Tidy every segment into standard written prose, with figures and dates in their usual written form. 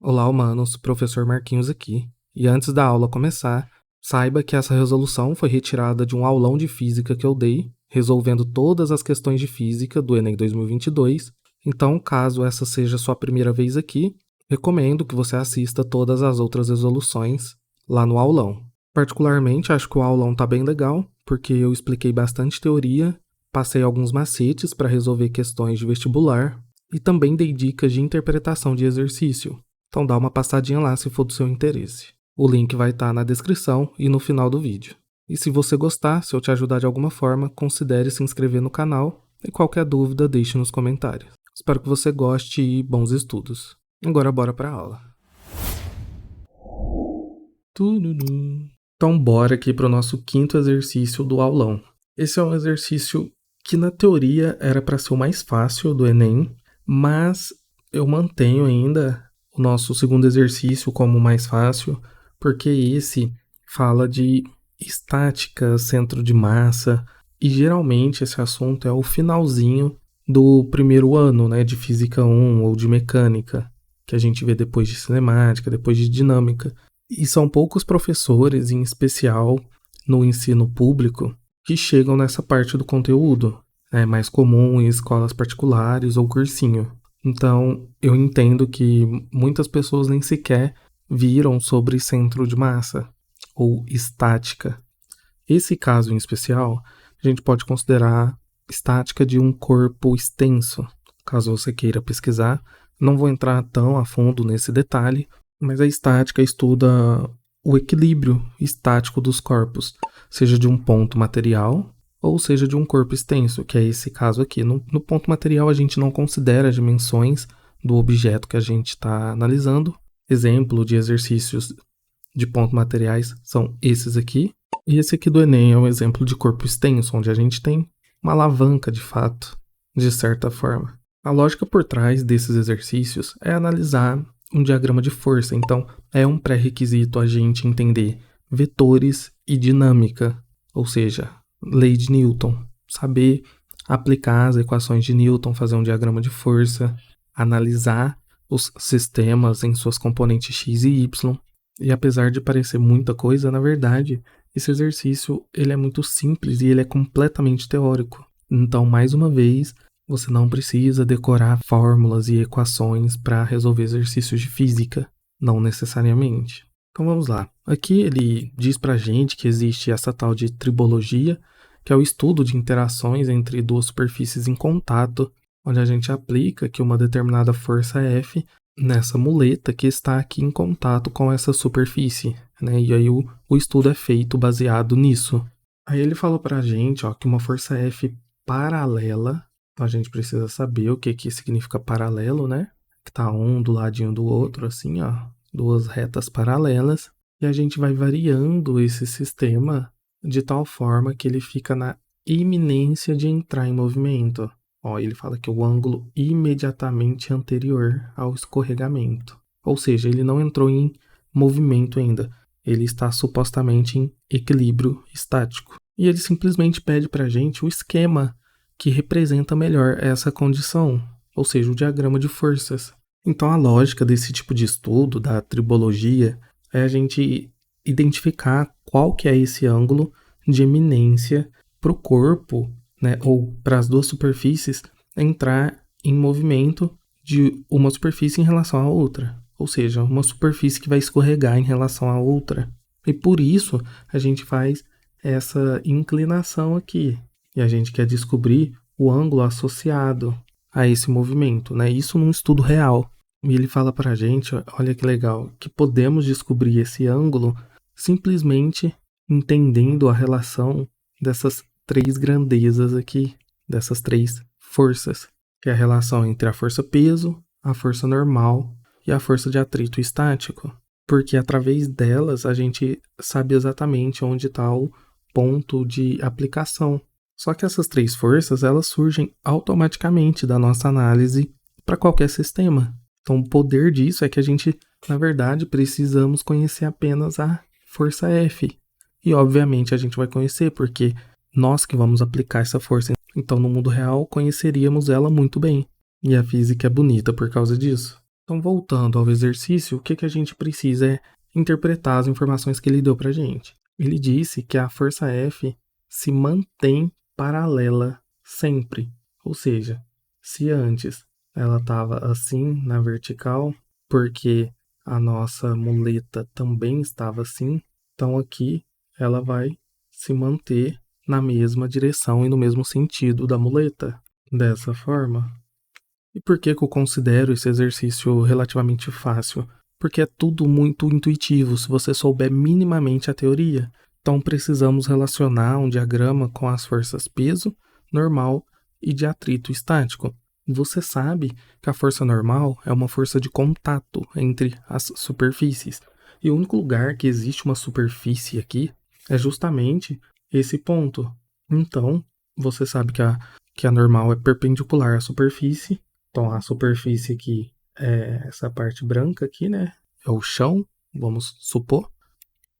Olá, humanos, professor Marquinhos aqui. E antes da aula começar, saiba que essa resolução foi retirada de um aulão de física que eu dei, resolvendo todas as questões de física do Enem 2022. Então, caso essa seja sua primeira vez aqui, recomendo que você assista todas as outras resoluções lá no aulão. Particularmente, acho que o aulão tá bem legal, porque eu expliquei bastante teoria, passei alguns macetes para resolver questões de vestibular e também dei dicas de interpretação de exercício. Então dá uma passadinha lá se for do seu interesse. O link vai estar na descrição e no final do vídeo. E se você gostar, se eu te ajudar de alguma forma, considere se inscrever no canal e qualquer dúvida deixe nos comentários. Espero que você goste e bons estudos. Agora bora para a aula. Então bora aqui para o nosso quinto exercício do aulão. Esse é um exercício que na teoria era para ser o mais fácil do Enem, mas eu mantenho ainda o nosso segundo exercício como mais fácil, porque esse fala de estática, centro de massa, e geralmente esse assunto é o finalzinho do primeiro ano, né, de Física 1 ou de Mecânica, que a gente vê depois de Cinemática, depois de Dinâmica. E são poucos professores, em especial no ensino público, que chegam nessa parte do conteúdo. É mais comum em escolas particulares ou cursinho. Então, eu entendo que muitas pessoas nem sequer viram sobre centro de massa ou estática. Esse caso em especial, a gente pode considerar estática de um corpo extenso. Caso você queira pesquisar, não vou entrar tão a fundo nesse detalhe, mas a estática estuda o equilíbrio estático dos corpos, seja de um ponto material ou seja de um corpo extenso, que é esse caso aqui. No ponto material, a gente não considera as dimensões do objeto que a gente está analisando. Exemplo de exercícios de pontos materiais são esses aqui. E esse aqui do Enem é um exemplo de corpo extenso, onde a gente tem uma alavanca de fato, de certa forma. A lógica por trás desses exercícios é analisar um diagrama de força. Então, é um pré-requisito a gente entender vetores e dinâmica, ou seja, lei de Newton, saber aplicar as equações de Newton, fazer um diagrama de força, analisar os sistemas em suas componentes x e y. E apesar de parecer muita coisa, na verdade, esse exercício ele é muito simples e ele é completamente teórico. Então, mais uma vez, você não precisa decorar fórmulas e equações para resolver exercícios de física, não necessariamente. Então vamos lá. Aqui ele diz pra gente que existe essa tal de tribologia, que é o estudo de interações entre duas superfícies em contato, onde a gente aplica que uma determinada força F nessa muleta que está aqui em contato com essa superfície, né? E aí o estudo é feito baseado nisso. Aí ele falou pra gente, que uma força F paralela, então a gente precisa saber o que significa paralelo, né? Que tá um do ladinho do outro, assim, duas retas paralelas, e a gente vai variando esse sistema de tal forma que ele fica na iminência de entrar em movimento. Ele fala que o ângulo imediatamente anterior ao escorregamento. Ou seja, ele não entrou em movimento ainda. Ele está supostamente em equilíbrio estático. E ele simplesmente pede para a gente o esquema que representa melhor essa condição, ou seja, o diagrama de forças. Então a lógica desse tipo de estudo, da tribologia, é a gente identificar qual que é esse ângulo de eminência para o corpo, né, ou para as duas superfícies entrar em movimento de uma superfície em relação à outra. Ou seja, uma superfície que vai escorregar em relação à outra. E por isso a gente faz essa inclinação aqui. E a gente quer descobrir o ângulo associado a esse movimento, né? Isso num estudo real. E ele fala pra gente, olha que legal, que podemos descobrir esse ângulo simplesmente entendendo a relação dessas três grandezas aqui, dessas três forças, que é a relação entre a força-peso, a força normal e a força de atrito estático. Porque através delas a gente sabe exatamente onde está o ponto de aplicação. Só que essas três forças, elas surgem automaticamente da nossa análise para qualquer sistema. Então, o poder disso é que a gente, na verdade, precisamos conhecer apenas a força F. E, obviamente, a gente vai conhecer, porque nós que vamos aplicar essa força. Então, no mundo real, conheceríamos ela muito bem. E a física é bonita por causa disso. Então, voltando ao exercício, o que a gente precisa é interpretar as informações que ele deu para a gente. Ele disse que a força F se mantém paralela sempre. Ou seja, se antes ela estava assim na vertical, porque a nossa muleta também estava assim, então aqui ela vai se manter na mesma direção e no mesmo sentido da muleta. Dessa forma, e por que eu considero esse exercício relativamente fácil? Porque é tudo muito intuitivo se você souber minimamente a teoria. Então precisamos relacionar um diagrama com as forças peso, normal e de atrito estático. Você sabe que a força normal é uma força de contato entre as superfícies. E o único lugar que existe uma superfície aqui é justamente esse ponto. Então, você sabe que a normal é perpendicular à superfície. Então, a superfície aqui é essa parte branca aqui, né? É o chão, vamos supor.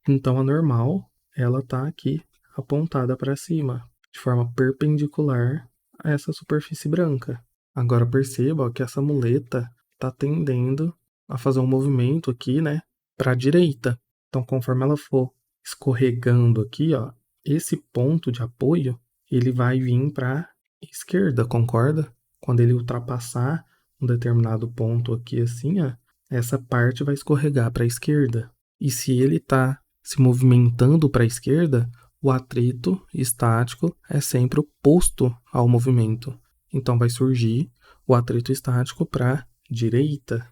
Então, a normal, ela tá aqui apontada para cima, de forma perpendicular a essa superfície branca. Agora, perceba que essa muleta está tendendo a fazer um movimento aqui, né? Para a direita. Então, conforme ela for escorregando aqui, ó, esse ponto de apoio, ele vai vir para a esquerda, concorda? Quando ele ultrapassar um determinado ponto aqui, assim, ó, essa parte vai escorregar para a esquerda. E se ele está se movimentando para a esquerda, o atrito estático é sempre oposto ao movimento. Então vai surgir o atrito estático para a direita,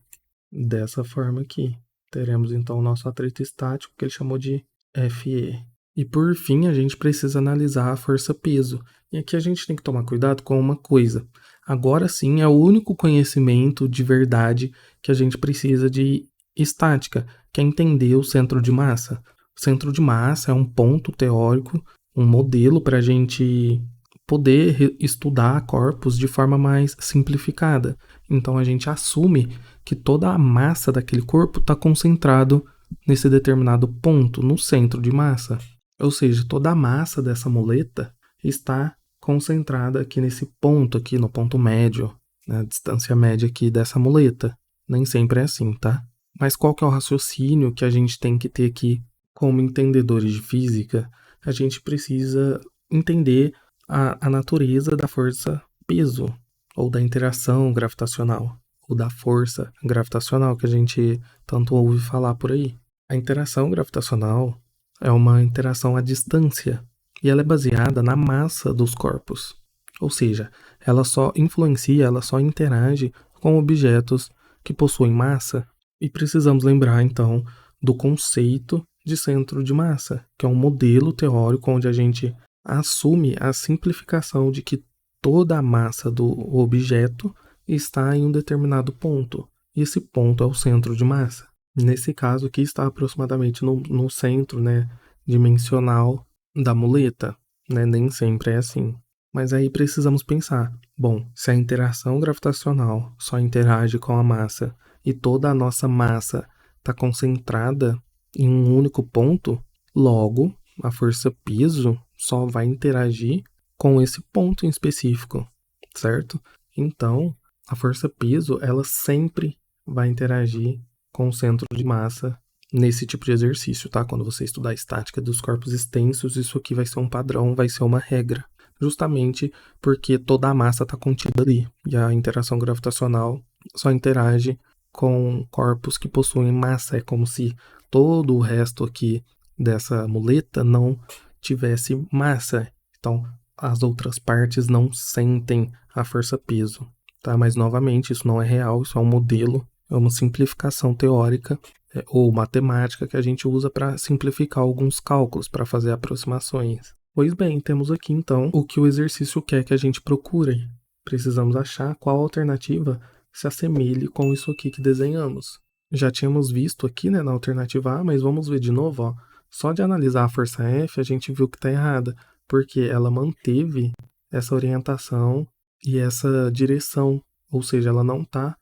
dessa forma aqui. Teremos então o nosso atrito estático, que ele chamou de FE. E por fim, a gente precisa analisar a força-peso. E aqui a gente tem que tomar cuidado com uma coisa. Agora sim é o único conhecimento de verdade que a gente precisa de estática, que é entender o centro de massa. O centro de massa é um ponto teórico, um modelo para a gente poder estudar corpos de forma mais simplificada. Então a gente assume que toda a massa daquele corpo está concentrado nesse determinado ponto, no centro de massa. Ou seja, toda a massa dessa muleta está concentrada aqui nesse ponto aqui, no ponto médio, na distância média aqui dessa muleta. Nem sempre é assim, tá? Mas qual que é o raciocínio que a gente tem que ter aqui como entendedores de física? A gente precisa entender a natureza da força-peso, ou da interação gravitacional, ou da força gravitacional que a gente tanto ouve falar por aí. A interação gravitacional é uma interação à distância e ela é baseada na massa dos corpos. Ou seja, ela só influencia, ela só interage com objetos que possuem massa. E precisamos lembrar, então, do conceito de centro de massa, que é um modelo teórico onde a gente assume a simplificação de que toda a massa do objeto está em um determinado ponto. E esse ponto é o centro de massa. Nesse caso aqui está aproximadamente no centro, né, dimensional da muleta, né? Nem sempre é assim. Mas aí precisamos pensar, bom, se a interação gravitacional só interage com a massa e toda a nossa massa está concentrada em um único ponto, logo a força-peso só vai interagir com esse ponto em específico, certo? Então, a força-peso, ela sempre vai interagir com o centro de massa nesse tipo de exercício, tá? Quando você estudar a estática dos corpos extensos, isso aqui vai ser um padrão, vai ser uma regra. Justamente porque toda a massa está contida ali. E a interação gravitacional só interage com corpos que possuem massa. É como se todo o resto aqui dessa muleta não tivesse massa. Então, as outras partes não sentem a força-peso, tá? Mas, novamente, isso não é real, isso é um modelo, é uma simplificação teórica ou matemática que a gente usa para simplificar alguns cálculos, para fazer aproximações. Pois bem, temos aqui, então, o que o exercício quer que a gente procure. Precisamos achar qual alternativa se assemelhe com isso aqui que desenhamos. Já tínhamos visto aqui, né, na alternativa A, mas vamos ver de novo, ó. Só de analisar a força F, a gente viu que está errada, porque ela manteve essa orientação e essa direção, ou seja, ela não está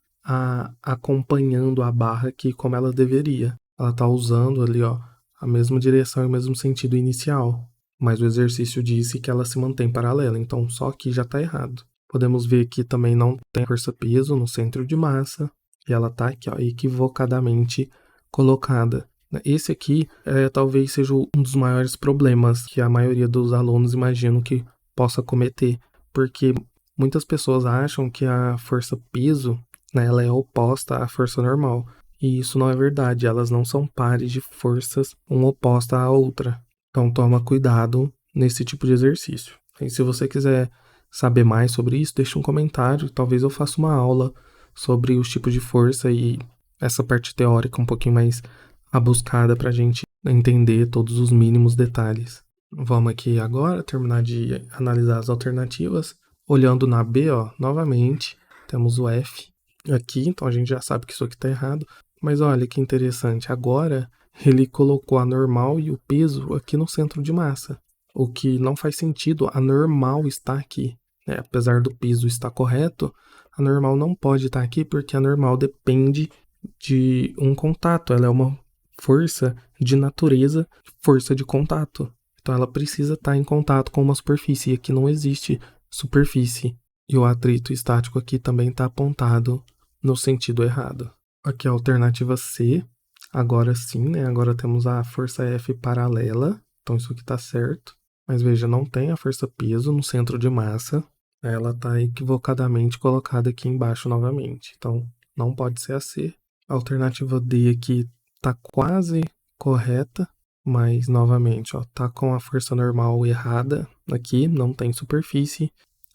acompanhando a barra aqui como ela deveria. Ela está usando ali, ó, a mesma direção e o mesmo sentido inicial, mas o exercício disse que ela se mantém paralela, então só aqui já está errado. Podemos ver que também não tem força-peso no centro de massa, e ela tá aqui, ó, equivocadamente colocada. Esse aqui talvez seja um dos maiores problemas que a maioria dos alunos imaginam que possa cometer, porque muitas pessoas acham que a força peso, né, ela é oposta à força normal, e isso não é verdade, elas não são pares de forças, uma oposta à outra. Então toma cuidado nesse tipo de exercício. E se você quiser saber mais sobre isso, deixa um comentário, talvez eu faça uma aula sobre os tipos de força e essa parte teórica um pouquinho mais abuscada para a gente entender todos os mínimos detalhes. Vamos aqui agora terminar de analisar as alternativas. Olhando na B, ó, novamente, temos o F aqui, então a gente já sabe que isso aqui está errado. Mas olha que interessante, agora ele colocou a normal e o peso aqui no centro de massa, o que não faz sentido, a normal está aqui. Apesar do peso estar correto, a normal não pode estar aqui porque a normal depende de um contato, ela é uma força de natureza, força de contato. Então ela precisa estar em contato com uma superfície, e aqui não existe superfície. E o atrito estático aqui também está apontado no sentido errado. Aqui a alternativa C, agora sim, né? Agora temos a força F paralela, então isso aqui está certo. Mas veja, não tem a força peso no centro de massa, ela está equivocadamente colocada aqui embaixo novamente. Então não pode ser a C. A alternativa D aqui está quase correta, mas novamente, ó, tá com a força normal errada aqui, não tem superfície,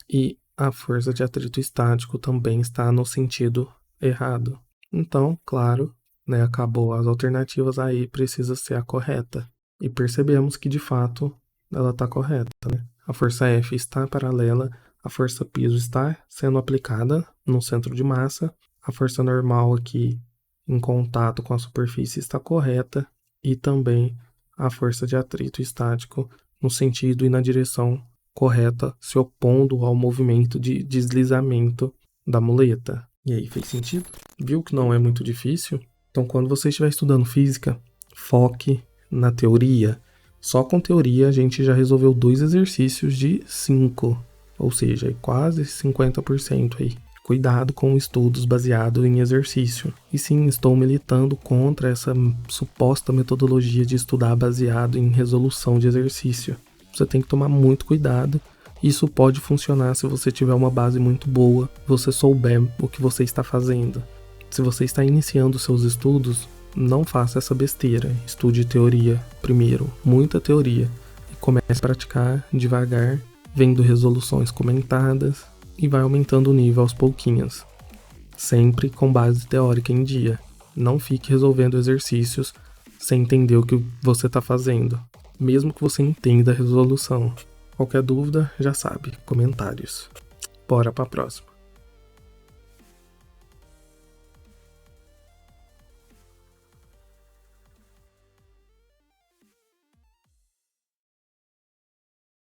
e a força de atrito estático também está no sentido errado. Então, claro, né, acabou as alternativas, aí precisa ser a correta. E percebemos que de fato ela está correta, né? A força F está paralela, a força peso está sendo aplicada no centro de massa, a força normal aqui em contato com a superfície está correta, e também a força de atrito estático no sentido e na direção correta, se opondo ao movimento de deslizamento da muleta. E aí, fez sentido? Viu que não é muito difícil? Então, quando você estiver estudando física, foque na teoria. Só com teoria a gente já resolveu 2 exercícios de 5, ou seja, quase 50% aí. Cuidado com estudos baseados em exercício. E sim, estou militando contra essa suposta metodologia de estudar baseado em resolução de exercício. Você tem que tomar muito cuidado. Isso pode funcionar se você tiver uma base muito boa, você souber o que você está fazendo. Se você está iniciando seus estudos, não faça essa besteira. Estude teoria primeiro, muita teoria. E comece a praticar devagar, vendo resoluções comentadas, e vai aumentando o nível aos pouquinhos. Sempre com base teórica em dia. Não fique resolvendo exercícios sem entender o que você está fazendo, mesmo que você entenda a resolução. Qualquer dúvida, já sabe, comentários. Bora para a próxima.